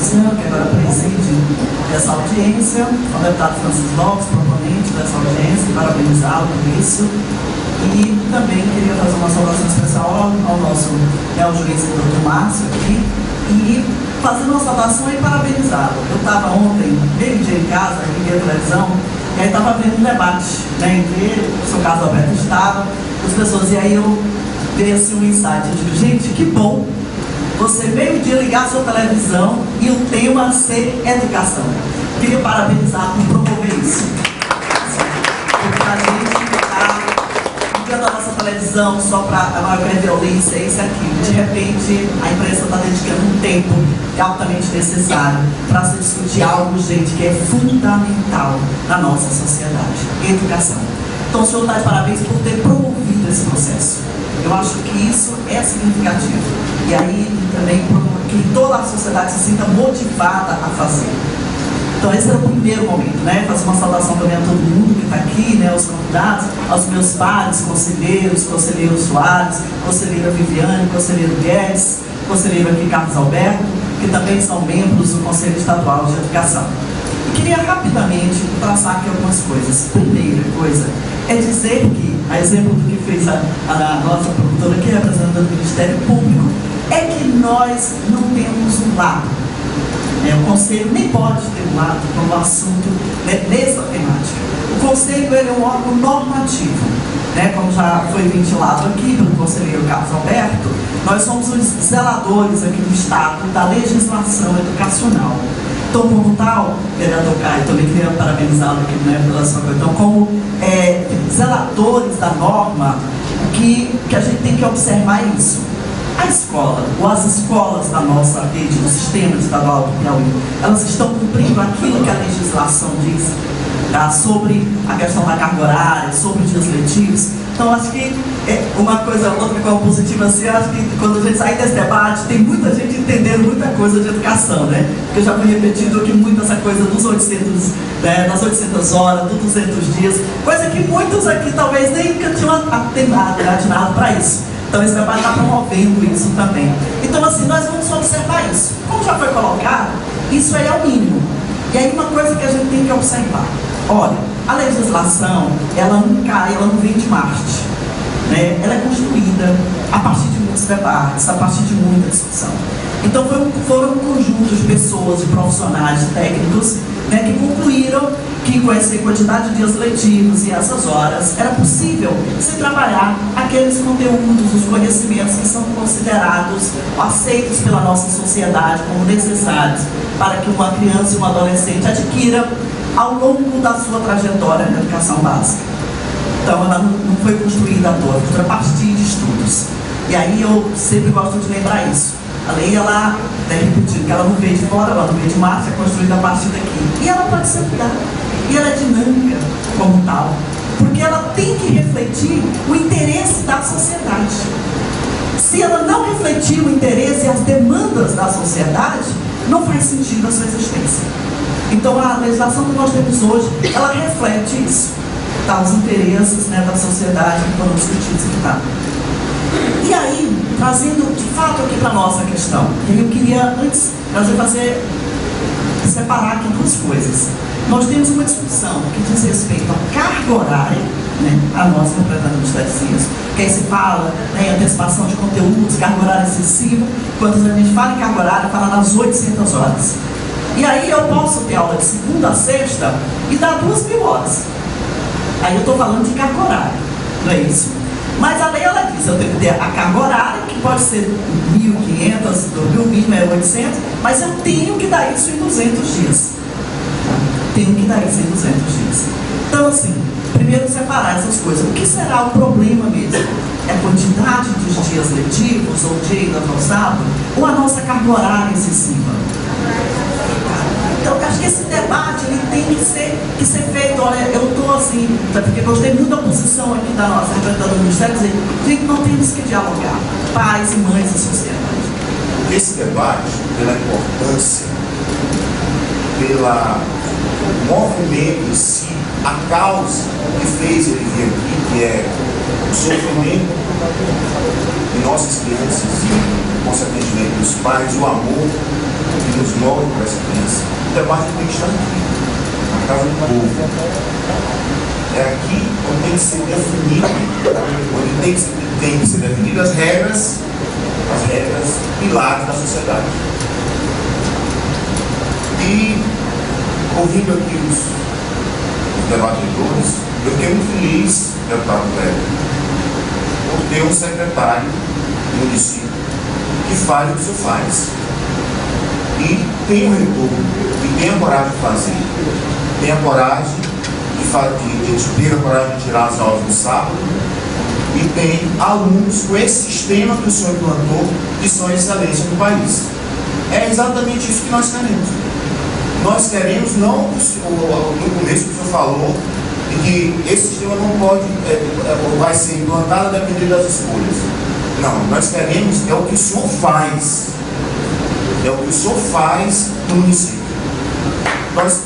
Luciano, que agora preside essa audiência, ao deputado Francisco Lopes, proponente dessa audiência, parabenizá-lo por isso. E também queria fazer uma saudação especial ao nosso juiz doutor Márcio aqui, e fazer uma saudação e parabenizá-lo. Eu estava ontem, meio-dia em casa, liguei a televisão, e aí estava vendo um debate, né, entre ele, o seu Carlos Alberto estava, as pessoas, e aí eu dei assim um insight, eu digo, gente, que bom você meio-dia ligar a sua televisão e o tema ser educação. Queria parabenizar por promover isso. Porque a gente ligando a nossa televisão só para a maior violência, isso e aquilo. De repente, a imprensa está dedicando um tempo altamente necessário para se discutir algo, gente, que é fundamental na nossa sociedade: educação. Então, o senhor está de parabéns por ter promovido esse processo. Eu acho que isso é significativo. E aí, também, que toda a sociedade se sinta motivada a fazer. Então, esse é o primeiro momento, né? Fazer uma saudação também a todo mundo que está aqui, né? Aos convidados, aos meus pares, conselheiros, conselheiro Soares, conselheira Viviane, conselheiro Guedes, conselheiro aqui Carlos Alberto, que também são membros do Conselho Estadual de Educação. E queria rapidamente traçar aqui algumas coisas. Primeira coisa é dizer que, a exemplo do que fez a nossa promotora aqui, representando o Ministério Público, é que nós não temos um lado. O Conselho nem pode ter um lado como assunto, né, nessa temática. O Conselho ele é um órgão normativo, né, como já foi ventilado aqui pelo conselheiro Carlos Alberto. Nós somos os zeladores aqui do Estado da legislação educacional. Então, como tal, vereador Caio, também queria parabenizá-lo aqui, né, pela sua coisa. Então, como zeladores da norma, que a gente tem que observar isso. A escola, ou as escolas da nossa rede, do sistema estadual do Piauí, elas estão cumprindo aquilo que a legislação diz, tá? Sobre a questão da carga horária, sobre os dias letivos. Então, acho que uma coisa, outra coisa positiva, assim, acho que quando a gente sair desse debate, tem muita gente entendendo muita coisa de educação, né? Porque já foi repetido aqui muito essa coisa dos 800, né, das 800 horas, dos 200 dias, coisa que muitos aqui talvez nem tinham atinado para isso. Então, esse debate está promovendo isso também. Então, assim, nós vamos observar isso. Como já foi colocado, isso aí é o mínimo. E aí, uma coisa que a gente tem que observar. Olha, a legislação, ela não cai, ela não vem de Marte. Né? Ela é construída a partir de muitos debates, a partir de muita discussão. Então, foram um conjunto de pessoas, de profissionais, de técnicos, né, que concluíram que com essa quantidade de dias letivos e essas horas, era possível se trabalhar aqueles conteúdos, os conhecimentos que são considerados, aceitos pela nossa sociedade como necessários para que uma criança e um adolescente adquira ao longo da sua trajetória na educação básica. Então, ela não foi construída à toa, foi a partir de estudos. E aí eu sempre gosto de lembrar isso. A lei, ela, repetindo, que ela não veio de fora, ela não veio de Marte, é construída a partir daqui. E ela pode ser mudada. E ela é dinâmica como tal. Porque ela tem que refletir o interesse da sociedade. Se ela não refletir o interesse e as demandas da sociedade, não faz sentido a sua existência. Então, a legislação que nós temos hoje, ela reflete isso. Tá, os interesses, né, da sociedade que foram discutidos aqui. Tá. E aí, trazendo de fato aqui para a nossa questão, eu queria antes separar aqui duas coisas. Nós temos uma discussão que diz respeito à carga horária, né, a nossa representante das CIS, que aí se fala, né, em antecipação de conteúdos, carga horária excessiva. Quando a gente fala em carga horária, fala nas 800 horas. E aí eu posso ter aula de segunda a sexta e dar 2.000 horas. Aí eu estou falando de carga horária, não é isso? Mas a lei, ela diz, eu tenho que ter a carga horária, que pode ser 1.500, o mínimo é 800, mas eu tenho que dar isso em 200 dias. Tenho que dar isso em 200 dias. Então, assim, primeiro separar essas coisas. O que será o problema mesmo? É a quantidade dos dias letivos, ou dia avançado, ou a nossa carga horária excessiva? Então, acho que esse debate ele tem que ser feito. Olha, eu estou assim, porque gostei muito da posição aqui da nossa representante do Ministério, dizer, gente, não temos que dialogar, pais e mães e sociedade. Esse debate, pela importância, pelo movimento em si, a causa que fez ele vir aqui, que é o sofrimento de nossas crianças e, consequentemente, dos pais, o amor, que nos move para essa crença. O debate tem que estar aqui, na casa do povo. É aqui onde tem que ser definido, onde tem que ser definidas as regras pilares da sociedade. E, ouvindo aqui os debatedores, eu fiquei muito feliz, deputado Cléber, por ter um secretário do município que faz o que o senhor faz. E tem o retorno, e tem a coragem de fazer, tem a coragem de ter a coragem de tirar as aulas no sábado, e tem alunos com esse sistema que o senhor implantou, que são a excelência do país. É exatamente isso que nós queremos. Nós queremos, não no começo que o senhor falou, de que esse sistema não pode, vai ser implantado a depender das escolhas. Não, nós queremos, é o que o senhor faz. É o que o senhor faz no município. Nós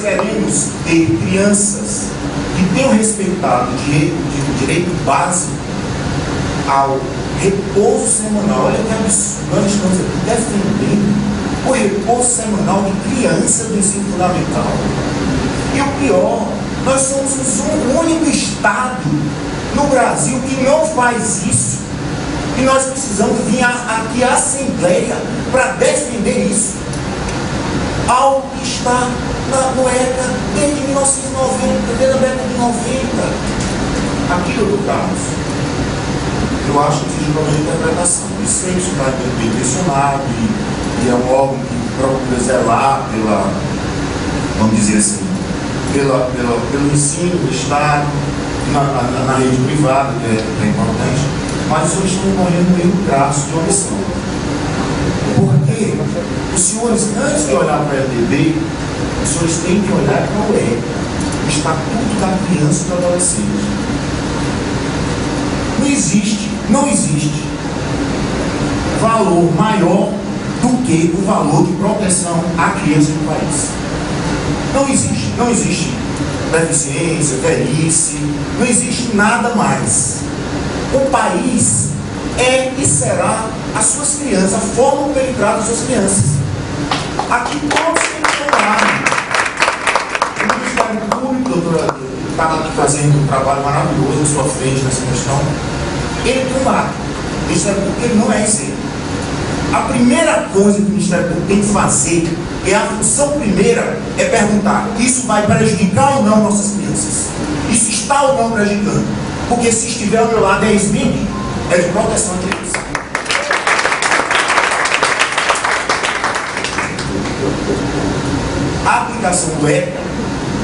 queremos ter crianças que tenham respeitado o direito básico ao repouso semanal. Olha que absurdo, nós estamos defendendo o repouso semanal de criança do ensino fundamental. E o pior, nós somos o único estado no Brasil que não faz isso. E nós precisamos vir aqui à Assembleia para defender isso. Algo que está no ECA desde 1990, desde a década de 90. Aqui, doutor Carlos, eu acho que existe um problema de interpretação. Isso sempre está bem intencionado e é um órgão que procura zelar pela, vamos dizer assim, pelo ensino do Estado, na rede privada, que é importante, mas os senhores estão correndo meio traço de omissão. Porque os senhores, antes de olhar para a LDB, os senhores têm que olhar para o Estatuto da Criança e do Adolescente. Não existe valor maior do que o valor de proteção à criança no país. Não existe deficiência, velhice, não existe nada mais. O país é e será as suas crianças, a forma como ele trata as suas crianças. Aqui todos têm que tomar. O Ministério Público, doutora, está aqui fazendo um trabalho maravilhoso à sua frente nessa questão. Ele tem um lado. O Ministério Público ele não é isento. A primeira coisa que o Ministério Público tem que fazer, a função primeira, é perguntar: isso vai prejudicar ou não nossas crianças? Isso está ou não prejudicando? Porque se estiver ao meu lado é SBIM, é de proteção de criança. A aplicação do ECA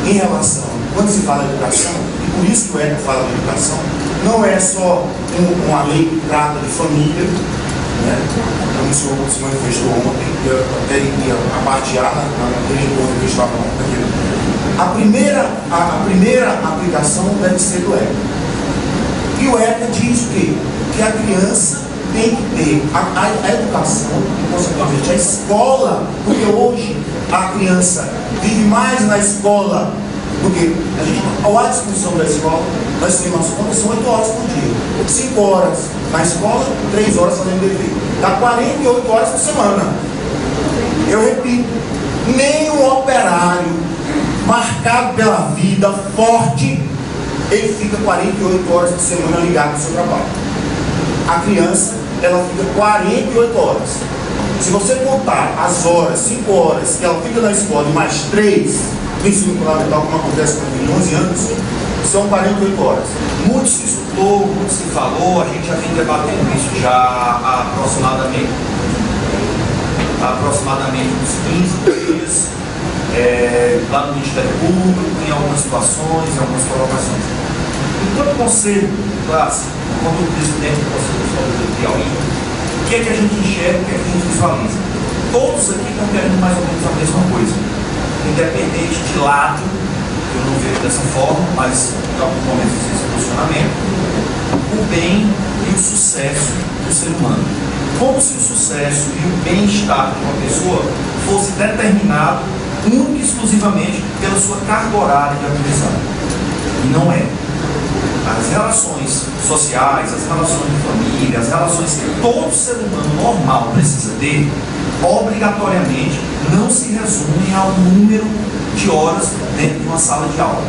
em relação, quando se fala de educação, e por isso que o ECA fala de educação, não é só uma lei que trata de família, né? Como o senhor se manifestou ontem, eu até iria abatear naquele encontro que estava ontem. A primeira aplicação deve ser do ECA. E o ECA diz o quê? Que a criança tem que ter a educação, e consequentemente a escola, porque hoje a criança vive mais na escola do que a gente, ao disposição da escola, nós temos nossa conta, são 8 horas por dia, 5 horas na escola, 3 horas fazendo dever, dá 48 horas por semana. Eu repito, nenhum operário marcado pela vida forte, ele fica 48 horas por semana ligado no seu trabalho. A criança, ela fica 48 horas. Se você contar as horas, 5 horas, que ela fica na escola e mais 3 no ensino fundamental, como acontece com ele de 11 anos, são 48 horas. Muito se estudou, muito se falou, a gente já vem debatendo isso já há aproximadamente uns 15 dias, lá no Ministério Público, em algumas situações, em algumas colocações. Enquanto conselho de classe, enquanto presidente do Conselho de Escola do Piauí, o que é que a gente enxerga, o que é que a gente visualiza? Todos aqui estão querendo mais ou menos a mesma coisa, independente de lado, eu não vejo dessa forma, mas em alguns momentos esse posicionamento, o bem e o sucesso do ser humano. Como se o sucesso e o bem-estar de uma pessoa fosse determinado única e exclusivamente pela sua carga horária de aprendizagem. E não é. A as relações sociais, as relações de família, as relações que todo ser humano normal precisa ter, obrigatoriamente não se resumem ao número de horas dentro de uma sala de aula.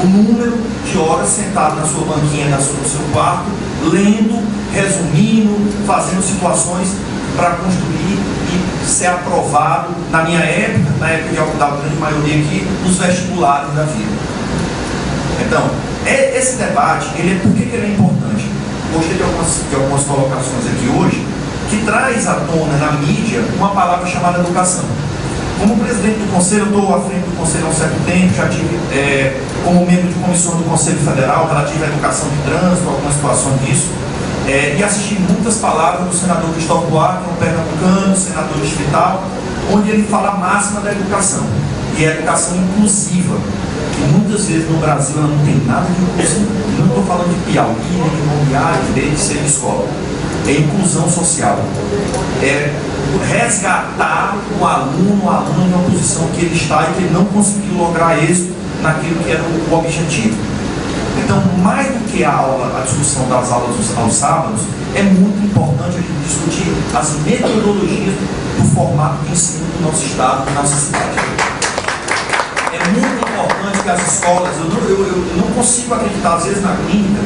O número de horas sentado na sua banquinha, no seu quarto, lendo, resumindo, fazendo situações para construir e ser aprovado, na minha época, na época da grande maioria aqui, nos vestibulares da vida. Então, esse debate, por que ele é importante? Gostei de algumas colocações aqui hoje, que traz à tona na mídia uma palavra chamada educação. Como presidente do Conselho, eu estou à frente do Conselho há um certo tempo, já tive como membro de comissão do Conselho Federal, relativo à educação de trânsito, algumas situações disso, e assisti muitas palavras do senador Cristóvão Buarque, um pernambucano, senador distrital, onde ele fala a máxima da educação, e a educação inclusiva, que muitas vezes no Brasil ela não tem nada de inclusivo. Não estou falando de Piauí, nem de Mobiá, de direito de ser de escola. É inclusão social. É resgatar o aluno em uma posição que ele está e que ele não conseguiu lograr êxito naquilo que era o objetivo. Então, mais do que a discussão das aulas aos sábados, é muito importante a gente discutir as metodologias do formato de ensino do nosso estado, da nossa cidade. É muito importante que as escolas, eu não consigo acreditar, às vezes na clínica,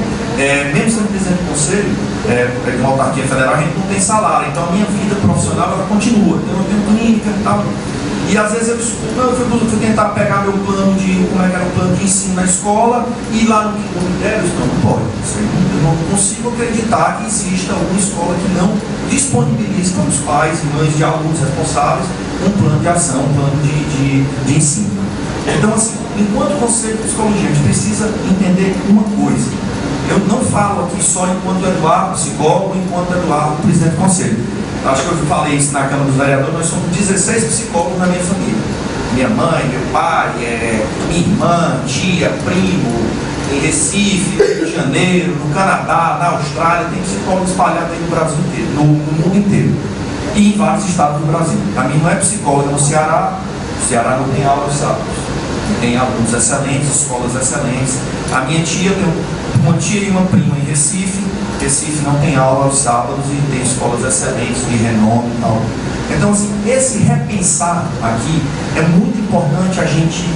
mesmo sendo presidente do conselho, de uma autarquia federal, a gente não tem salário, então a minha vida profissional ela continua, então eu tenho clínica e tal. E às vezes eu fui tentar pegar meu plano de, como é que era o plano de ensino na escola, e lá no critério, não pode. Eu não consigo acreditar que exista alguma escola que não disponibilize para os pais e mães de alunos responsáveis um plano de ação, um plano de ensino. Então, assim, enquanto conselho de psicologia, a gente precisa entender uma coisa. Eu não falo aqui só enquanto Eduardo, psicólogo, enquanto Eduardo, presidente do conselho. Acho que eu falei isso na Câmara dos Vereadores, nós somos 16 psicólogos na minha família. Minha mãe, meu pai, minha irmã, tia, primo, em Recife, no Rio de Janeiro, no Canadá, na Austrália, tem psicólogos espalhados aí no Brasil inteiro, no mundo inteiro. E em vários estados do Brasil. A minha irmã é psicóloga no Ceará. O Ceará não tem aula aos sábados. Tem alunos excelentes, escolas excelentes. A minha tia tem uma tia e uma prima em Recife. Recife não tem aula aos sábados e tem escolas excelentes de renome e tal. Então, assim, esse repensar aqui é muito importante a gente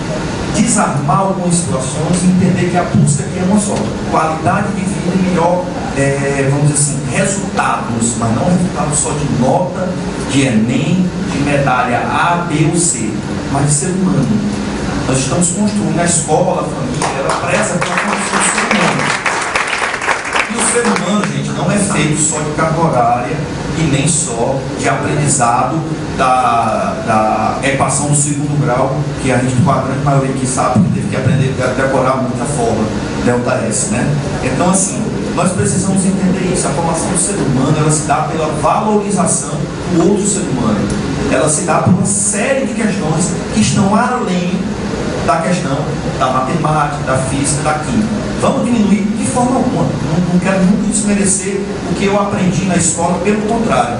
desarmar algumas situações e entender que a busca aqui é uma só. Qualidade de vida e melhor, vamos dizer assim, resultados, mas não resultados só de nota, de Enem, de medalha A, B ou C, mas de ser humano. Nós estamos construindo a escola, a família, ela preza pela condição do ser humano. E o ser humano, gente, não é feito só de carga horária e nem só de aprendizado da equação do segundo grau, que a gente, com a grande maioria que sabe, teve que aprender a decorar muita fórmula, delta S, né? Então, assim, nós precisamos entender isso. A formação do ser humano, ela se dá pela valorização do outro ser humano. Ela se dá por uma série de questões que estão além da questão da matemática, da física, da química. Vamos diminuir de forma alguma. Não quero nunca desmerecer o que eu aprendi na escola, pelo contrário.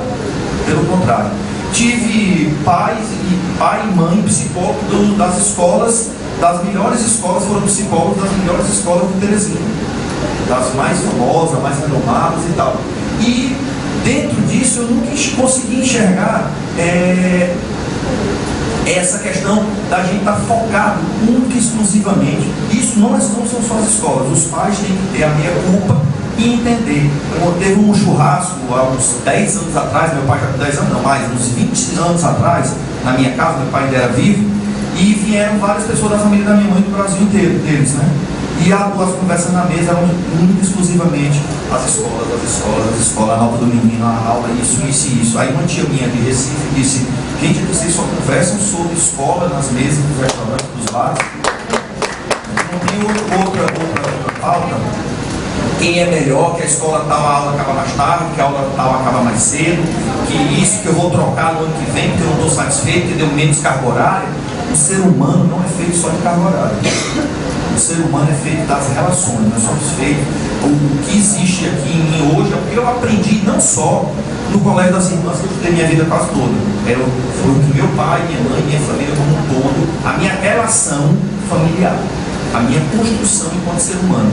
Pelo contrário. Tive pai e mãe psicólogos das escolas, das melhores escolas, foram psicólogos das melhores escolas de Teresina. Das mais famosas, mais renomadas e tal. E dentro disso eu nunca consegui enxergar essa questão da gente estar focado única e exclusivamente. Isso não são só as escolas. Os pais têm que ter a meia culpa e entender. Teve um churrasco há uns 10 anos atrás, meu pai já 10 anos não mais, uns 20 anos atrás, na minha casa, meu pai ainda era vivo, e vieram várias pessoas da família da minha mãe do Brasil inteiro, deles, né? E as conversas na mesa eram única e exclusivamente as escolas, a nota do menino, a aula, isso. Aí uma tia minha de Recife disse: gente, vocês só conversam sobre escola nas mesas dos restaurantes, dos bares. Não tem outra pauta. Quem é melhor, que a escola tal a aula acaba mais tarde, que a aula tal acaba mais cedo, que isso que eu vou trocar no ano que vem, porque eu não estou satisfeito, que deu menos carga horária. O ser humano não é feito só de carga horária. O ser humano é feito das relações. Nós somos feitos. O que existe aqui em mim hoje é o que eu aprendi não só no colégio das irmãs, que eu estudei minha vida quase toda. Foi o que meu pai, minha mãe, minha família como um todo, a minha relação familiar, a minha construção enquanto ser humano.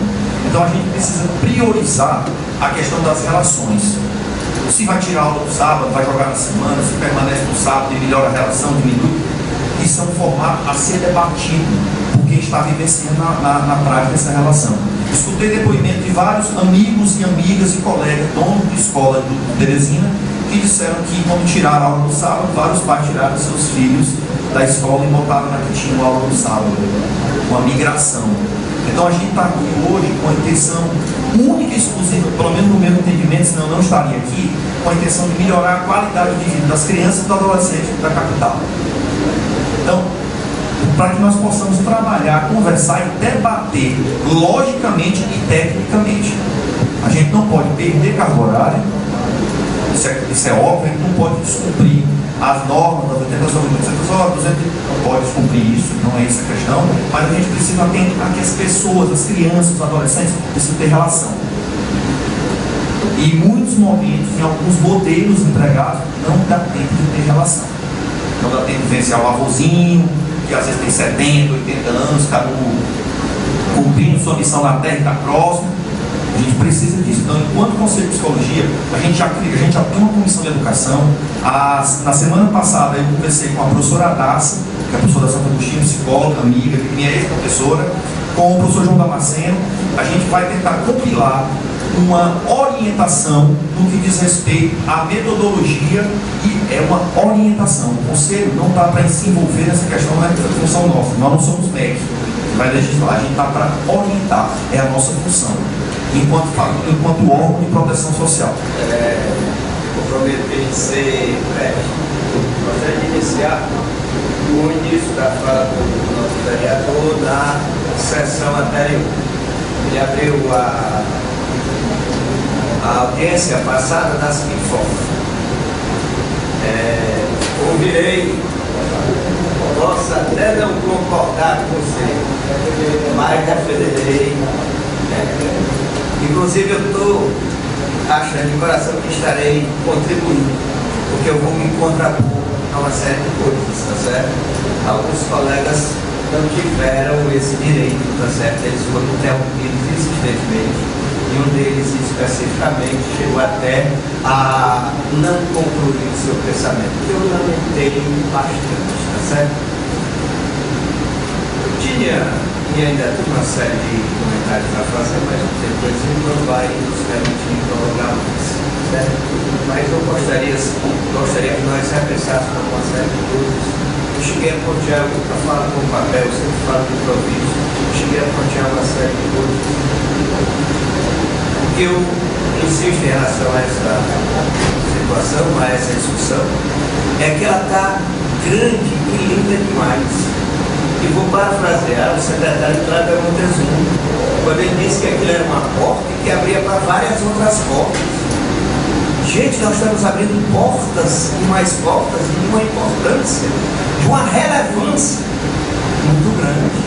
Então a gente precisa priorizar a questão das relações. Se vai tirar aula no sábado, vai jogar na semana, se permanece no sábado e melhora a relação, diminui. Isso é um formato a ser debatido por quem está vivenciando na prática essa relação. Escutei depoimento de vários amigos e amigas e colegas, donos de escola de Teresina, que disseram que quando tiraram a aula no sábado, vários pais tiraram seus filhos da escola e botaram na que tinham aula no sábado. Uma migração. Então a gente está aqui hoje com a intenção única e exclusiva, pelo menos no meu entendimento, senão eu não estaria aqui, com a intenção de melhorar a qualidade de vida das crianças e dos adolescentes da capital. Então, para que nós possamos trabalhar, conversar e debater logicamente e tecnicamente. A gente não pode perder carga horária, isso é óbvio, a gente não pode descumprir as normas das 80 horas, não pode descumprir isso, não é essa a questão, mas a gente precisa atender a que as pessoas, as crianças, os adolescentes precisam ter relação. E em muitos momentos, em alguns modelos empregados, não dá tempo de ter relação. Não dá tempo de vivenciar o avôzinho, que às vezes tem 70, 80 anos, está cumprindo sua missão na terra e está próximo. A gente precisa disso. Então, enquanto Conselho de Psicologia, a gente já tem uma comissão de educação. Na semana passada, eu conversei com a professora Daça, que é a professora da Santa Agostinho, psicóloga, amiga, que é minha ex-professora, com o professor João Damasceno. A gente vai tentar compilar uma orientação no que diz respeito à metodologia, e é uma orientação. O Conselho não está para se envolver nessa questão, não é função nossa. Nós não somos médicos, vai legislar, a gente está para orientar, é a nossa função, enquanto órgão de proteção social. Vou prometer ser breve. Gostaria de iniciar o início da fala do nosso vereador na sessão anterior. Ele abriu a audiência passada da seguinte forma. Ouvirei, posso até não concordar com você, mas defenderei. Inclusive eu estou achando de coração que estarei contribuindo, porque eu vou me contrapor a uma série de coisas, tá certo? Alguns colegas não tiveram esse direito, tá certo? Eles foram interrompidos insistentemente. E um deles especificamente chegou até a não concluir o seu pensamento, que eu lamentei bastante, tá certo? Eu tinha e ainda tem uma série de comentários a fazer, mas depois ele não vai nos permitir prolongar mais, certo? Mas eu gostaria que nós repensássemos uma série de coisas. Eu cheguei a pontear, para falar com o papel, eu sempre falo de improviso, eu cheguei a pontear uma série de coisas. O que eu insisto em relação a essa situação, a essa discussão, é que ela está grande e linda demais. E vou parafrasear o secretário Cláudio Montezuma, quando ele disse que aquilo era uma porta e que abria para várias outras portas. Gente, nós estamos abrindo portas e mais portas de uma importância, de uma relevância muito grande.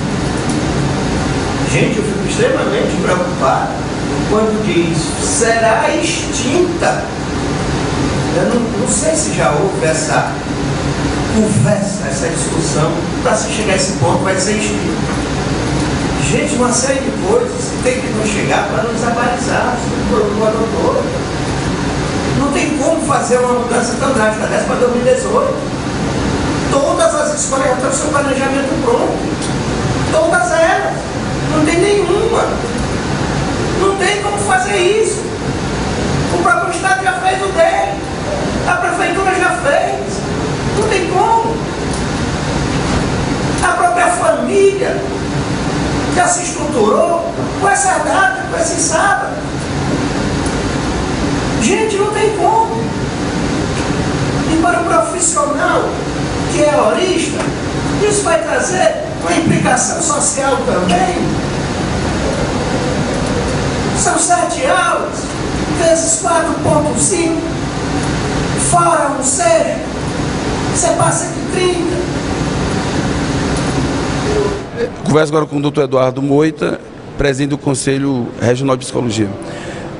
Gente, eu fico extremamente preocupado quando diz, será extinta. Eu não sei se já houve essa conversa, essa discussão, para se chegar a esse ponto vai ser extinto. Gente, uma série de coisas que tem que nos chegar para nos abalizar sobre o adotor. Não tem como fazer uma mudança tão drástica dessa para 2018. Todas as escolas já estão com seu planejamento pronto. Todas elas. Não tem nenhuma. Não tem como fazer isso. O próprio Estado já fez o dele. A Prefeitura já fez. Não tem como. A própria família já se estruturou com essa data, com esse sábado. Gente, não tem como. E para o profissional que é horista, isso vai trazer uma implicação social também. São 7 aulas, vezes 4,5, fora um sério, você passa de 30. Converso agora com o doutor Eduardo Moita, presidente do Conselho Regional de Psicologia.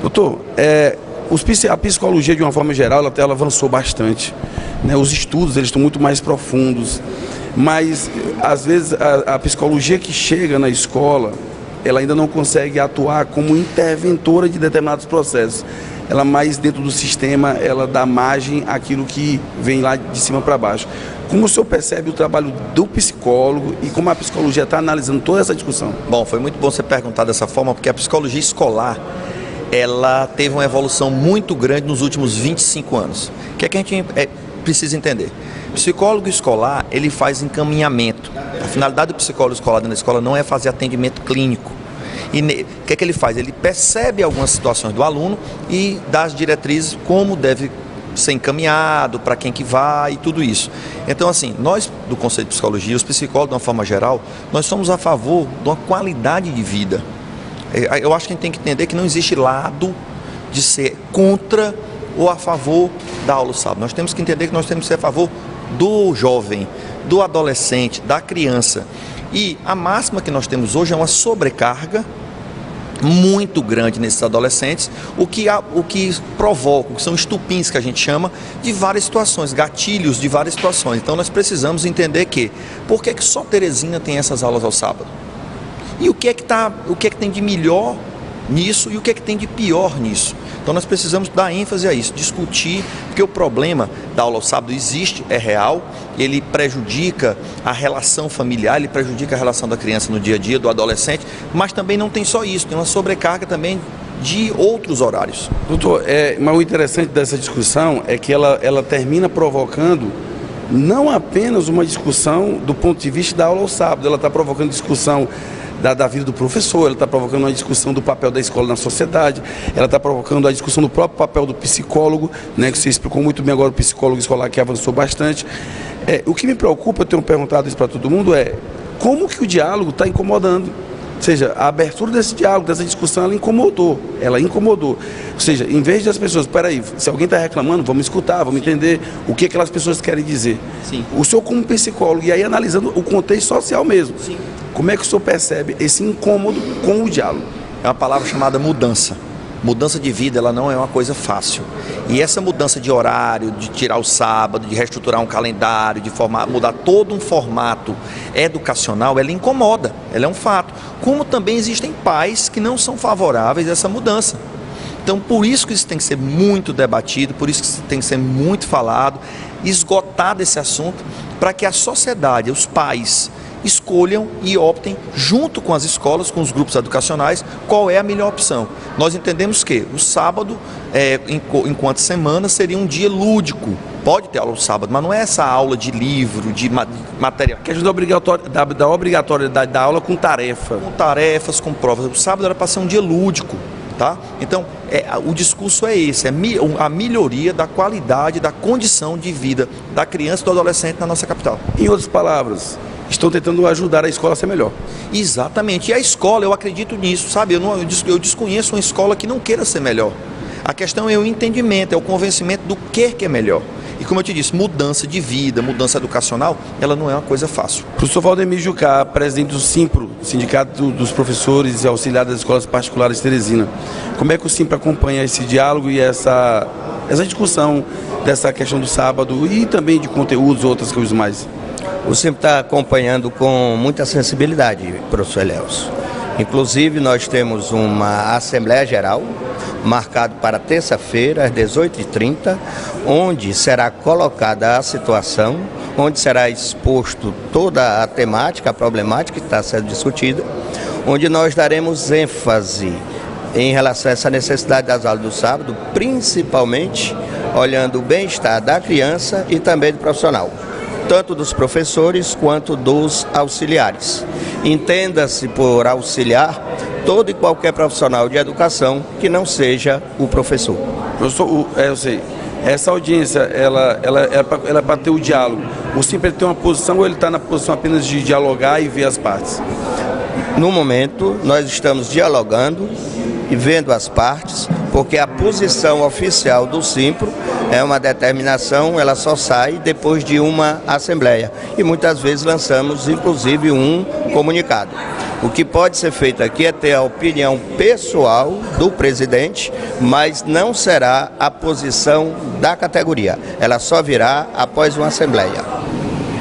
Doutor, a psicologia, de uma forma geral, ela avançou bastante, né? Os estudos eles estão muito mais profundos, mas às vezes a psicologia que chega na escola, ela ainda não consegue atuar como interventora de determinados processos. Ela mais dentro do sistema, ela dá margem àquilo que vem lá de cima para baixo. Como o senhor percebe o trabalho do psicólogo e como a psicologia está analisando toda essa discussão? Bom, foi muito bom você perguntar dessa forma, porque a psicologia escolar, ela teve uma evolução muito grande nos últimos 25 anos. O que é que a gente precisa entender? O psicólogo escolar, ele faz encaminhamento. A finalidade do psicólogo escolar dentro da escola não é fazer atendimento clínico. E o que é que ele faz? Ele percebe algumas situações do aluno e dá as diretrizes como deve ser encaminhado, para quem que vai e tudo isso. Então, assim, nós do Conselho de Psicologia, os psicólogos de uma forma geral, nós somos a favor de uma qualidade de vida. Eu acho que a gente tem que entender que não existe lado de ser contra ou a favor da aula sábado. Nós temos que entender que nós temos que ser a favor do jovem, do adolescente, da criança. E a máxima que nós temos hoje é uma sobrecarga muito grande nesses adolescentes, o que provoca, que são estupins que a gente chama, de várias situações, gatilhos de várias situações. Então nós precisamos entender que, por que só Teresina tem essas aulas ao sábado? E o que é que tem de melhor nisso e o que é que tem de pior nisso? Então nós precisamos dar ênfase a isso, discutir, porque o problema da aula ao sábado existe, é real, ele prejudica a relação familiar, ele prejudica a relação da criança no dia a dia, do adolescente, mas também não tem só isso, tem uma sobrecarga também de outros horários. Doutor, mas o interessante dessa discussão é que ela termina provocando não apenas uma discussão do ponto de vista da aula ao sábado, ela está provocando discussão da vida do professor, ela está provocando uma discussão do papel da escola na sociedade, ela está provocando a discussão do próprio papel do psicólogo, né, que você explicou muito bem agora, o psicólogo escolar que avançou bastante. O que me preocupa, eu tenho perguntado isso para todo mundo, é como que o diálogo está incomodando. Ou seja, a abertura desse diálogo, dessa discussão, ela incomodou. Ou seja, em vez de as pessoas, peraí, se alguém está reclamando, vamos escutar, vamos entender o que aquelas pessoas querem dizer. Sim. O senhor como psicólogo, e aí analisando o contexto social mesmo, sim, como é que o senhor percebe esse incômodo com o diálogo? É uma palavra chamada mudança. Mudança de vida, ela não é uma coisa fácil. E essa mudança de horário, de tirar o sábado, de reestruturar um calendário, de mudar todo um formato educacional, ela incomoda, ela é um fato. Como também existem pais que não são favoráveis a essa mudança. Então, por isso que isso tem que ser muito debatido, por isso que isso tem que ser muito falado, esgotado esse assunto, para que a sociedade, os pais, escolham e optem, junto com as escolas, com os grupos educacionais, qual é a melhor opção. Nós entendemos que o sábado, enquanto semana, seria um dia lúdico. Pode ter aula no sábado, mas não é essa aula de livro, de material. Que ajuda da obrigatoriedade da aula com tarefa. Com tarefas, com provas. O sábado era para ser um dia lúdico. Tá? Então, o discurso é esse, a melhoria da qualidade, da condição de vida da criança e do adolescente na nossa capital. Em outras palavras, estão tentando ajudar a escola a ser melhor. Exatamente. E a escola, eu acredito nisso, sabe? Eu desconheço uma escola que não queira ser melhor. A questão é o entendimento, é o convencimento do que é melhor. E como eu te disse, mudança de vida, mudança educacional, ela não é uma coisa fácil. Professor Valdemir Jucá, presidente do SIMPRO, Sindicato dos Professores e Auxiliares das Escolas Particulares de Teresina. Como é que o SIMPRO acompanha esse diálogo e essa discussão dessa questão do sábado e também de conteúdos e outras coisas mais? O SIMPRO está acompanhando com muita sensibilidade, professor Eleuso. Inclusive, nós temos uma Assembleia Geral marcado para terça-feira, às 18h30, onde será colocada a situação, onde será exposto toda a temática, a problemática que está sendo discutida, onde nós daremos ênfase em relação a essa necessidade das aulas do sábado, principalmente olhando o bem-estar da criança e também do profissional, tanto dos professores quanto dos auxiliares. Entenda-se por auxiliar todo e qualquer profissional de educação que não seja o professor. Professor, eu sei, essa audiência, ela é para ter o diálogo. O SIMPRO tem uma posição ou ele está na posição apenas de dialogar e ver as partes? No momento, nós estamos dialogando e vendo as partes, porque a posição oficial do SIMPRO é uma determinação, ela só sai depois de uma assembleia. E muitas vezes lançamos, inclusive, um comunicado. O que pode ser feito aqui é ter a opinião pessoal do presidente, mas não será a posição da categoria. Ela só virá após uma assembleia.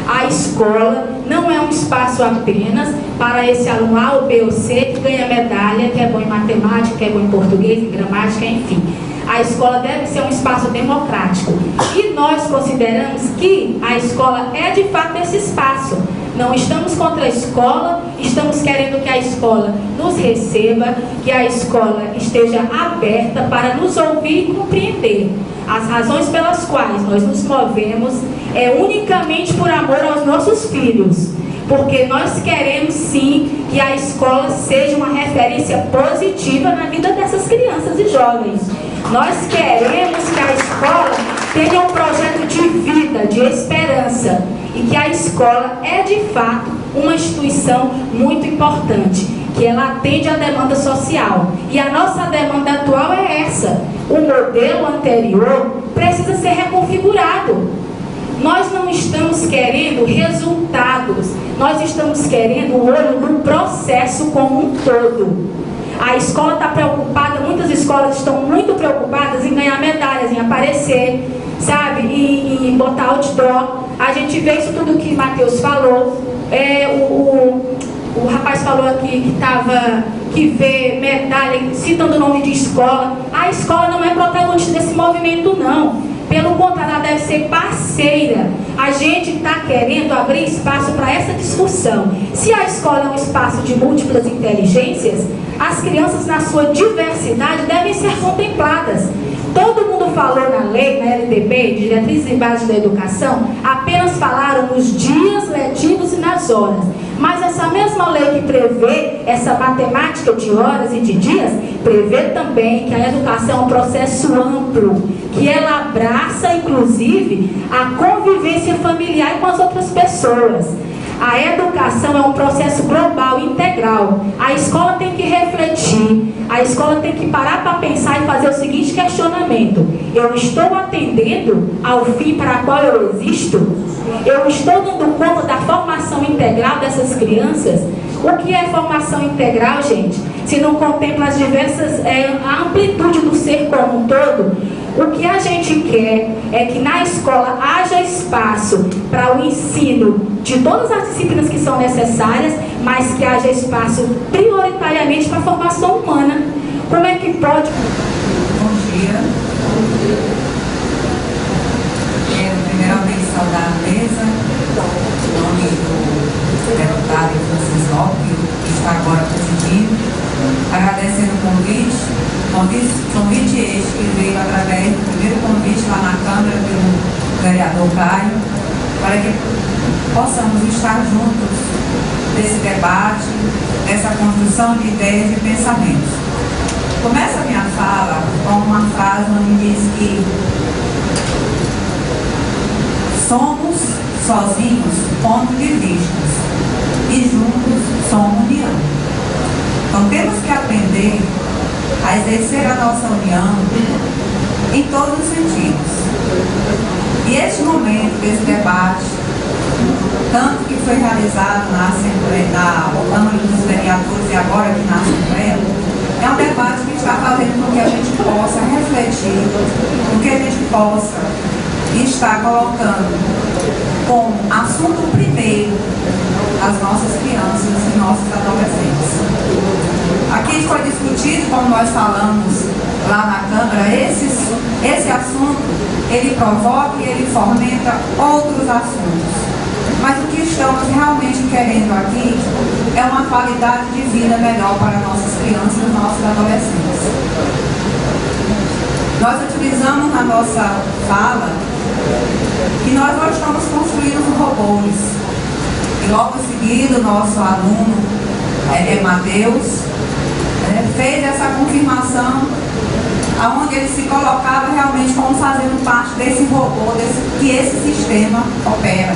A escola não é um espaço apenas para esse aluno A ou B ou C que ganha medalha, que é bom em matemática, que é bom em português, em gramática, enfim. A escola deve ser um espaço democrático. E nós consideramos que a escola é de fato esse espaço. Não estamos contra a escola, estamos querendo que a escola nos receba, que a escola esteja aberta para nos ouvir e compreender. As razões pelas quais nós nos movemos é unicamente por amor aos nossos filhos. Porque nós queremos sim que a escola seja uma referência positiva na vida dessas crianças e jovens. Nós queremos que a escola tenha um projeto de vida, de esperança. E que a escola é de fato uma instituição muito importante, que ela atende à demanda social. E a nossa demanda atual é essa. O modelo anterior precisa ser reconfigurado. Nós não estamos querendo resultados, nós estamos querendo o olho no processo como um todo. A escola está preocupada, muitas escolas estão muito preocupadas em ganhar medalhas, em aparecer, sabe, em botar outdoor. A gente vê isso tudo que Matheus falou. O rapaz falou aqui que vê medalha, citando o nome de escola. A escola não é protagonista desse movimento, não. Pelo contrário, ela deve ser parceira. A gente está querendo abrir espaço para essa discussão. Se a escola é um espaço de múltiplas inteligências, as crianças na sua diversidade devem ser contempladas. Todo mundo falou na lei, na LDB, Diretrizes e Bases da Educação, apenas falaram nos dias letivos e nas horas. Mas essa mesma lei que prevê essa matemática de horas e de dias, prevê também que a educação é um processo amplo, que ela abraça, inclusive, a convivência familiar com as outras pessoas. A educação é um processo global, integral. A escola tem que refletir, a escola tem que parar para pensar e fazer o seguinte questionamento: eu estou atendendo ao fim para o qual eu existo? Eu estou dando conta da formação integral dessas crianças? O que é formação integral, gente? Se não contempla as diversas, a amplitude do ser como um todo. O que a gente quer é que na escola haja espaço para o ensino de todas as disciplinas que são necessárias, mas que haja espaço prioritariamente para a formação humana. Como é que pode... Bom dia. Quero primeiramente saudar a mesa, em nome do deputado Francis Lopes, que está agora presidindo, agradecendo o convite este que veio através do primeiro convite lá na Câmara pelo vereador Caio, para que possamos estar juntos nesse debate, nessa construção de ideias e pensamentos. Começa a minha fala com uma frase onde diz que somos sozinhos pontos de vista e juntos somos união. Então temos que aprender a exercer a nossa união em todos os sentidos. E este momento desse debate, tanto que foi realizado na Assembleia, na Câmara dos Vereadores e agora aqui na Assembleia, é um debate que está fazendo com que a gente possa refletir, com que a gente possa estar colocando como assunto primeiro as nossas crianças e nossos adolescentes. Aqui foi discutido, como nós falamos lá na Câmara, esse assunto, ele provoca e ele fomenta outros assuntos. Mas o que estamos realmente querendo aqui é uma qualidade de vida melhor para nossas crianças e nossos adolescentes. Nós utilizamos na nossa fala que nós não estamos construindo robôs. E logo em seguida, o nosso aluno, Matheus, fez essa confirmação, onde ele se colocava realmente como fazendo parte desse robô, que esse sistema opera.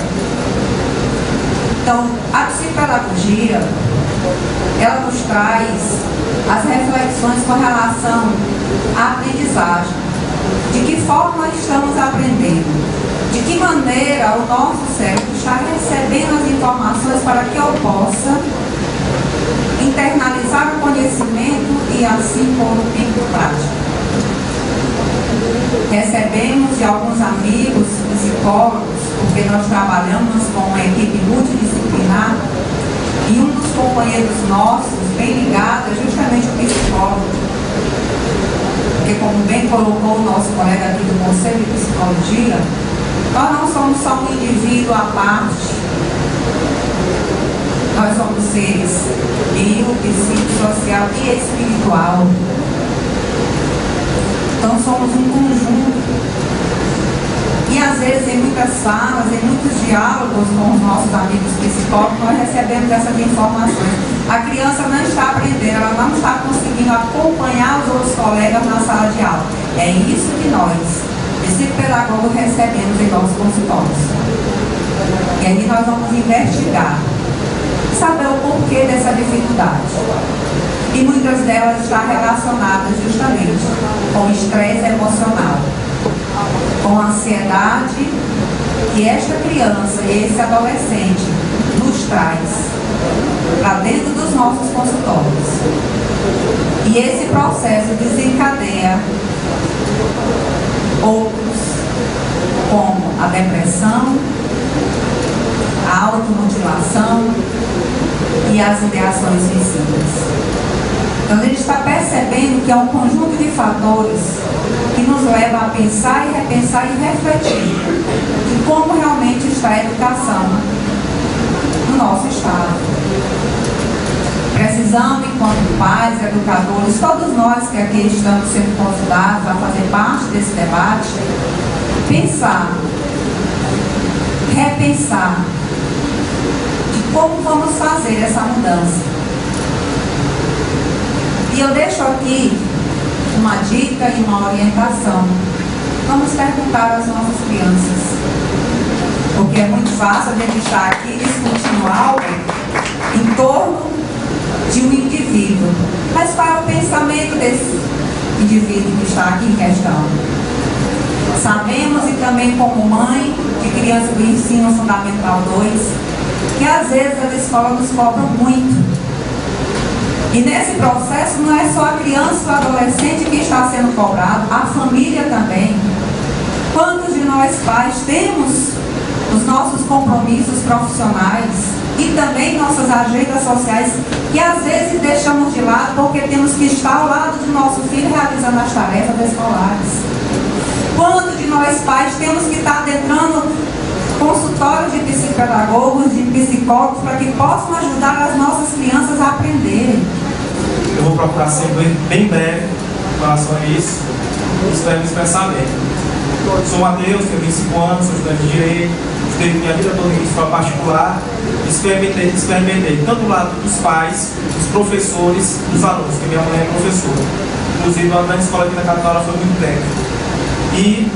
Então, a psicopedagogia, ela nos traz as reflexões com relação à aprendizagem. De que forma estamos aprendendo? De que maneira o nosso cérebro está recebendo as informações para que eu possa internalizar o conhecimento e assim pôr em prática. Recebemos de alguns amigos psicólogos, porque nós trabalhamos com uma equipe multidisciplinar terminar, e um dos companheiros nossos, bem ligado, é justamente o psicólogo. Porque, como bem colocou o nosso colega aqui do Conselho de Psicologia, nós não somos só um indivíduo à parte, nós somos seres bio, psicossocial e espiritual. Então somos um conjunto. E às vezes em muitas falas, em muitos diálogos com os nossos amigos psicólogos, nós recebemos essas informações. A criança não está aprendendo, ela não está conseguindo acompanhar os outros colegas na sala de aula. É isso que nós, psicopedagogos, recebemos em nossos consultórios. E aí nós vamos investigar, saber o porquê dessa dificuldade. E muitas delas estão relacionadas justamente com estresse emocional, com a ansiedade que esta criança e esse adolescente nos traz para dentro dos nossos consultórios. E esse processo desencadeia outros, como a depressão, a automutilação e as ideações suicidas. Então a gente está percebendo que é um conjunto de fatores que nos leva a pensar e repensar e refletir de como realmente está a educação no nosso estado. Precisamos, enquanto pais, educadores, todos nós que aqui estamos sendo convidados a fazer parte desse debate, pensar, repensar de como vamos fazer essa mudança. E eu deixo aqui uma dica e uma orientação. Vamos perguntar às nossas crianças, porque é muito fácil a gente estar aqui discutindo algo em torno de um indivíduo. Mas qual é o pensamento desse indivíduo que está aqui em questão? Sabemos, e também como mãe de criança do ensino fundamental 2, que às vezes as escolas nos cobram muito. E nesse processo não é só a criança ou o adolescente que está sendo cobrado, a família também. Quantos de nós pais temos os nossos compromissos profissionais e também nossas agendas sociais que às vezes deixamos de lado porque temos que estar ao lado do nosso filho realizando as tarefas escolares? Quantos de nós pais temos que estar adentrando consultórios de psicopedagogos, de psicólogos, para que possam ajudar as nossas crianças a aprenderem? Eu vou procurar ser bem breve com relação a isso. Espero me expressar bem. Sou Matheus, tenho 25 anos, sou estudante de Direito, estudei minha vida toda em escola particular, experimentei tanto do lado dos pais, dos professores, dos alunos, que minha mãe é professora. Inclusive, na escola aqui na capital ela foi muito técnica. E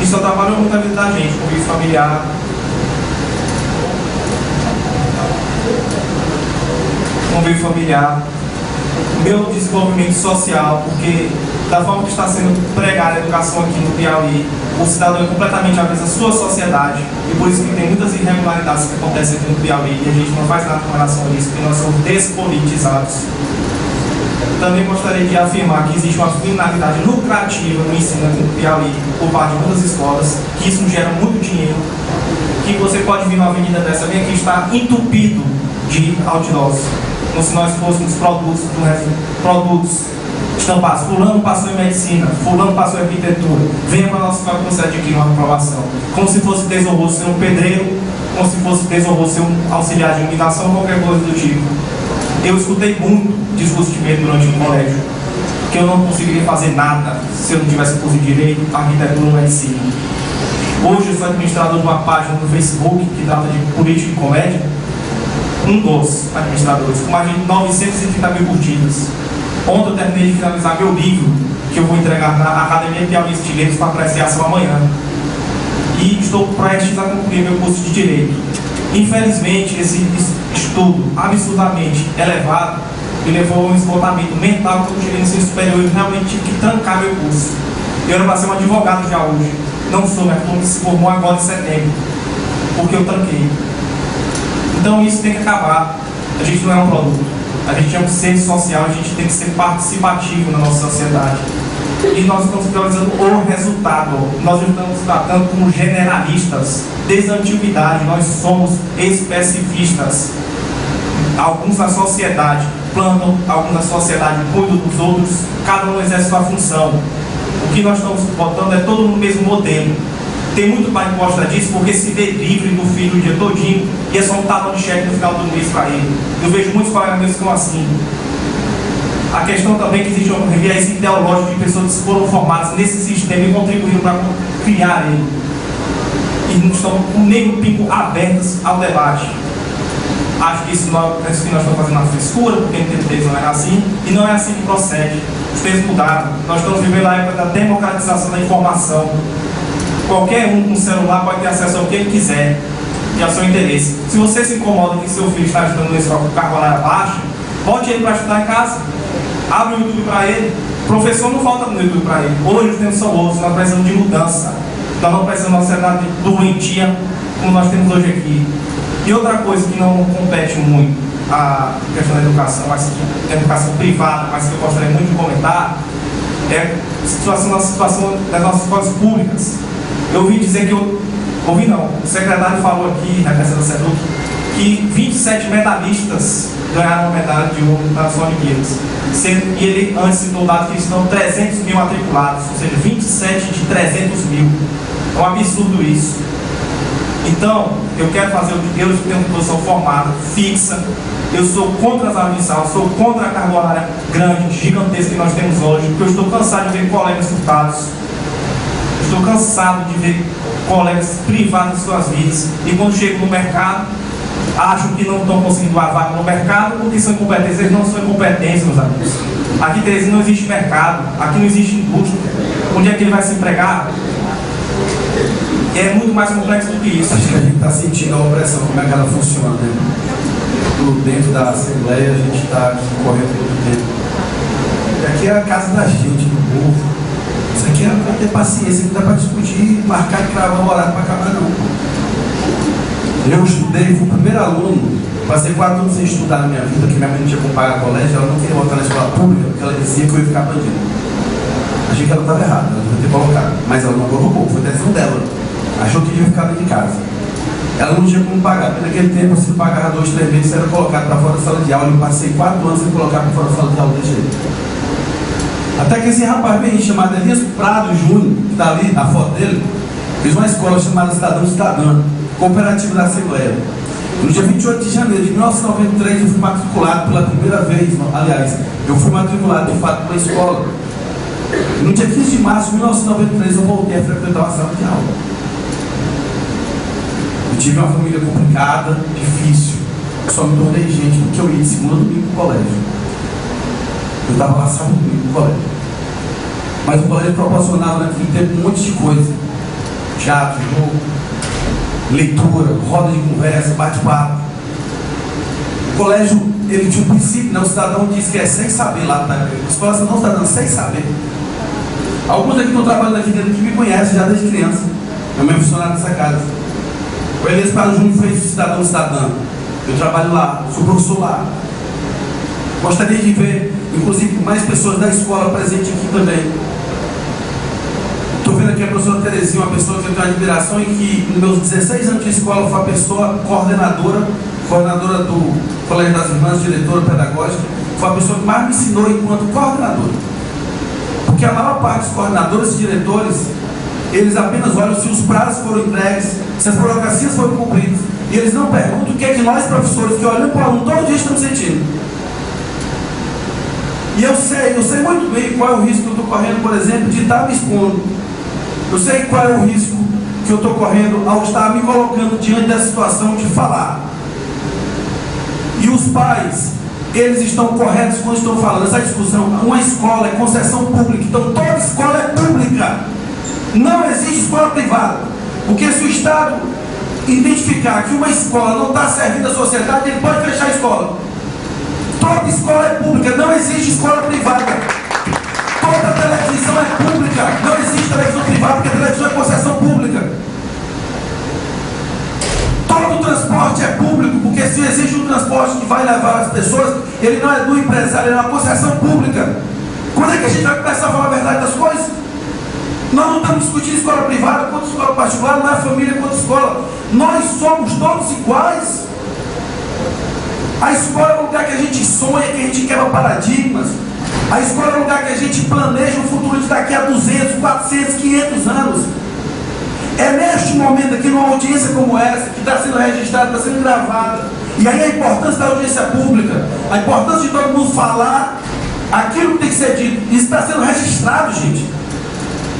isso atrapalhou muito a vida da gente, convívio familiar. Convívio familiar, o meu desenvolvimento social, porque da forma que está sendo pregada a educação aqui no Piauí, o cidadão é completamente avesso à sua sociedade, e por isso que tem muitas irregularidades que acontecem aqui no Piauí, e a gente não faz nada com relação a isso, porque nós somos despolitizados. Também gostaria de afirmar que existe uma finalidade lucrativa no ensino aqui no Piauí, por parte de muitas escolas, que isso gera muito dinheiro, que você pode vir numa avenida dessa, vem aqui, está entupido de outdoors, como se nós fôssemos produtos estampados. Fulano passou em medicina, fulano passou em arquitetura, venha para a nossa escola que você adquire uma aprovação. Como se fosse desonroso ser um pedreiro, como se fosse desonroso ser um auxiliar de iluminação, qualquer coisa do tipo. Eu escutei muito discurso de medo durante o colégio, que eu não conseguiria fazer nada se eu não tivesse curso de Direito, Arquitetura ou Medicina. Hoje eu sou administrador de uma página no Facebook que trata de política e comédia, um dos administradores, com mais de 930 mil curtidas. Ontem eu terminei de finalizar meu livro, que eu vou entregar na Academia Piauiense de Letras para apreciação amanhã. E estou prestes a concluir meu curso de Direito. Infelizmente, esse estudo absurdamente elevado me levou a um esgotamento mental que eu cheguei no ensino superior e realmente tive que trancar meu curso. Eu era para ser um advogado já hoje. Não sou, minha turma se formou agora em setembro, porque eu tranquei. Então isso tem que acabar. A gente não é um produto. A gente é um ser social, a gente tem que ser participativo na nossa sociedade. e nós estamos priorizando o resultado. Nós estamos tratando como generalistas. Desde a antiguidade, nós somos especificistas. Alguns da sociedade plantam, alguns da sociedade cuidam dos outros, cada um exerce sua função. O que nós estamos botando é todo no mesmo modelo. Tem muito pai que gosta disso porque se vê livre do filho o dia todinho e é só um talão de cheque no final do mês para ele. Eu vejo muitos colegas meus que estão assim. A questão também é que existe um viés ideológico de pessoas que foram formadas nesse sistema e contribuíram para criar ele. E não estão com nem um pingo abertos ao debate. Acho que isso nós estamos fazendo uma frescura, porque no tempo deles não era assim, e não é assim que procede. Os tempos mudaram. Nós estamos vivendo a época da democratização da informação. Qualquer um com celular pode ter acesso ao que ele quiser e ao seu interesse. Se você se incomoda que seu filho está estudando na escola com carga horária baixa, bote ele para estudar em casa. Abre o YouTube para ele. O professor não falta no YouTube para ele. Hoje os tempos são outros, nós precisamos de mudança. Nós não precisamos de uma sociedade doentia como nós temos hoje aqui. E outra coisa que não compete muito a questão da educação, mas a educação privada, mas que eu gostaria muito de comentar, é a situação das nossas escolas públicas. Eu ouvi dizer que o secretário falou aqui, representante da SEDUC, que 27 medalhistas ganharam medalha de ouro nas Olimpíadas. E ele antes citou o dado que estão 300 mil matriculados, ou seja, 27 de 300 mil. É um absurdo isso. Então, eu quero fazer o que eu tenho uma posição formada, fixa. Eu sou contra as aulas de sala, sou contra a carga horária grande, gigantesca que nós temos hoje, porque eu estou cansado de ver colegas surtados. Estou cansado de ver colegas privados de suas vidas. E quando chegam no mercado, acham que não estão conseguindo a vaga no mercado porque são incompetentes. Eles não são incompetentes, meus amigos. Aqui em Teresina não existe mercado, aqui não existe indústria. Onde é que ele vai se empregar? É muito mais complexo do que isso. Acho que a gente está sentindo a opressão, como é que ela funciona, né? Dentro da Assembleia, a gente está correndo todo tempo. Aqui é a casa da gente, do povo. Isso aqui é para ter paciência, não dá para discutir, marcar e cravar um horário para acabar, não. Eu estudei, fui o primeiro aluno, passei 4 anos sem estudar na minha vida, porque minha mãe não tinha como pagar colégio, ela não queria voltar na escola pública, porque ela dizia que eu ia ficar bandido. Achei que ela estava errada, ela devia ter colocado, mas ela não colocou, foi decisão dela. Achou que ia ficar dentro de casa. Ela não tinha como pagar, porque naquele tempo, se pagava 2, 3 meses, era colocado para fora da sala de aula. Eu passei 4 anos sem colocar para fora da sala de aula desse jeito. Até que esse rapaz bem chamado Elias Prado Júnior, que está ali, a foto dele, fez uma escola chamada Cidadão Cidadã, cooperativa da Assembleia. No dia 28 de janeiro de 1993, eu fui matriculado pela primeira vez, aliás, eu fui matriculado de fato pela escola. E no dia 15 de março de 1993, eu voltei a frequentar uma sala de aula. Eu tive uma família complicada, difícil. Eu só me tornei gente porque eu ia de segunda a domingo para o colégio. Eu estava lá sábado e domingo no colégio. Mas o colégio proporcionava naquele tempo um monte de coisa. Teatro, jogo, leitura, roda de conversa, bate-papo. O colégio, ele tinha um princípio, né? O cidadão diz que é sem saber lá, tá? A escola não está dando sem saber. Alguns aqui que estão trabalhando aqui dentro que me conhecem já desde criança. É o meu funcionário dessa casa. O Elias Prado Júnior fez Cidadão Cidadã. Eu trabalho lá, sou professor lá. Gostaria de ver, inclusive, mais pessoas da escola presentes aqui também. Estou vendo aqui a professora Terezinha, uma pessoa que eu tenho admiração e que, nos meus 16 anos de escola, foi a pessoa coordenadora do Colégio das Irmãs, diretora pedagógica, foi a pessoa que mais me ensinou enquanto coordenadora. Porque a maior parte dos coordenadores e diretores, eles apenas olham se os prazos foram entregues, se as burocracias foram cumpridas. E eles não perguntam o que é que nós, professores, que olhamos para o aluno todo dia, estamos sentindo. E eu sei muito bem qual é o risco que eu estou correndo, por exemplo, de estar me expondo. Eu sei qual é o risco que eu estou correndo ao estar me colocando diante da situação de falar. E os pais, eles estão corretos quando estão falando essa discussão. Uma escola é concessão pública, então toda escola é pública. Não existe escola privada. Porque se o Estado identificar que uma escola não está servindo a sociedade, ele pode fechar a escola. Toda escola é pública, não existe escola privada. Toda televisão é pública, não existe televisão privada, porque a televisão é concessão pública. Todo transporte é público, porque se existe um transporte que vai levar as pessoas, ele não é do empresário, ele é uma concessão pública. Quando é que a gente vai começar a falar a verdade das coisas? Nós não estamos discutindo escola privada contra escola particular, não é família contra escola. Nós somos todos iguais. A escola é o lugar que a gente sonha, que a gente quebra paradigmas. A escola é o lugar que a gente planeja o futuro de daqui a 200, 400, 500 anos. É neste momento aqui, numa audiência como essa, que está sendo registrada, está sendo gravada. E aí a importância da audiência pública, a importância de todo mundo falar aquilo que tem que ser dito. Isso está sendo registrado, gente.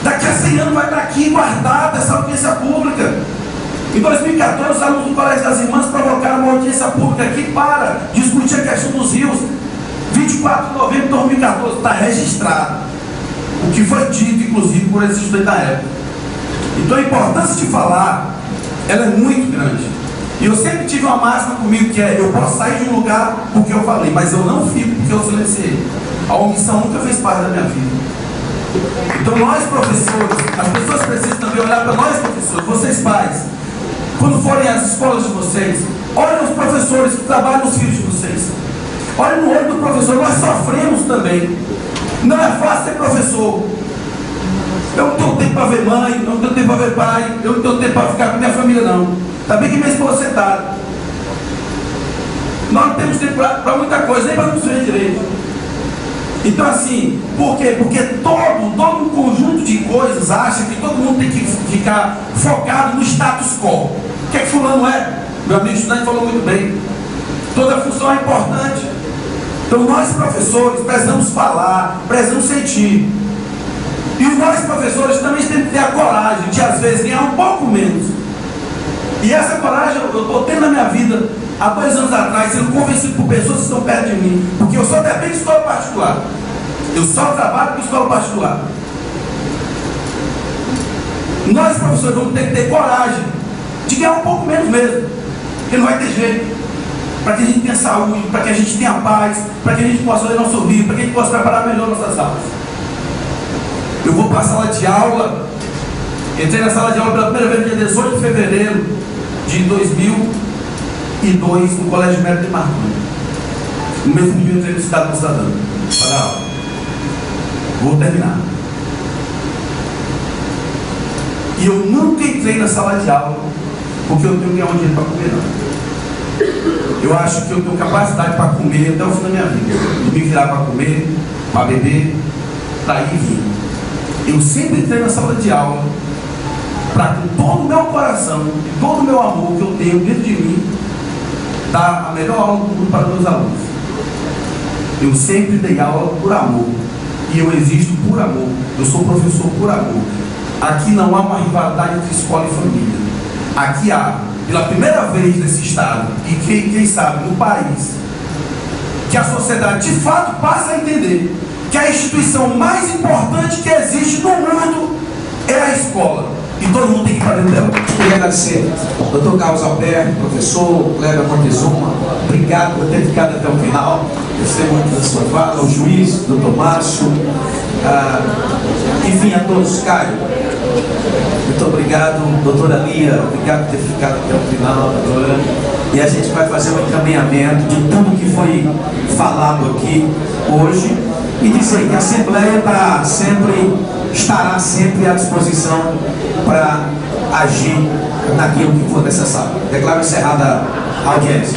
Daqui a 100 anos vai estar aqui guardada essa audiência pública. Em 2014, os alunos do Colégio das Irmãs provocaram uma audiência pública aqui para discutir a questão dos rios. 24 de novembro de 2014, está registrado. O que foi dito, inclusive, por esses estudantes da época. Então a importância de falar, ela é muito grande. E eu sempre tive uma máxima comigo que é: eu posso sair de um lugar porque eu falei, mas eu não fico porque eu silenciei. A omissão nunca fez parte da minha vida. Então nós professores, as pessoas precisam também olhar para nós professores, vocês pais, quando forem às escolas de vocês, olhem os professores que trabalham nos filhos de vocês. Olhem no olho do professor, nós sofremos também. Não é fácil ser professor. Eu não tenho tempo para ver mãe, eu não tenho tempo para ver pai, eu não tenho tempo para ficar com minha família não. Está bem que minha esposa é sentada. Nós não temos tempo para muita coisa, nem para nos ver direito. Então assim, por quê? Porque todo um conjunto de coisas acha que todo mundo tem que ficar focado no status quo. O que é que fulano é? Meu amigo estudante falou muito bem. Toda função é importante. Então nós professores precisamos falar, precisamos sentir. E nós professores também temos que ter a coragem de às vezes ganhar um pouco menos. E essa coragem eu estou tendo na minha vida há 2 anos atrás, sendo convencido por pessoas que estão perto de mim, porque eu só dependo de escola particular. Eu só trabalho com escola particular. Nós professores vamos ter que ter coragem de ganhar um pouco menos mesmo, porque não vai ter jeito. Para que a gente tenha saúde, para que a gente tenha paz, para que a gente possa ler nosso livro, para que a gente possa preparar melhor nossas aulas. Eu vou para a sala de aula. Entrei na sala de aula pela primeira vez no dia 18 de fevereiro de 2002 no Colégio Médico de Marconi. No mesmo dia eu entrei no Cidade do Cidadão para dar aula. Vou terminar. E eu nunca entrei na sala de aula porque eu tenho que ganhar um dinheiro para comer, não. Eu acho que eu tenho capacidade para comer até o fim da minha vida. De me virar para comer, para beber, para ir e vir. Eu sempre entrei na sala de aula para, com todo o meu coração e todo o meu amor que eu tenho dentro de mim, dar a melhor aula do mundo para meus alunos. Eu sempre dei aula por amor. E eu existo por amor. Eu sou professor por amor. Aqui não há uma rivalidade entre escola e família. Aqui há, pela primeira vez nesse estado, e quem sabe no país, que a sociedade de fato passa a entender que a instituição mais importante que existe no mundo é a escola. E todo mundo tem que ir para dentro dela. Queria agradecer ao Dr. Carlos Alberto, professor Kleber Montezuma, obrigado por ter ficado até o final. Gostei muito da sua fala, ao juiz, Dr. Márcio, enfim, a todos. Caio, muito obrigado. Doutora Lia, obrigado por ter ficado até o final, doutora. E a gente vai fazer um encaminhamento de tudo que foi falado aqui hoje e dizer que a Assembleia estará sempre à disposição para agir naquilo que for necessário. Declaro encerrada a audiência.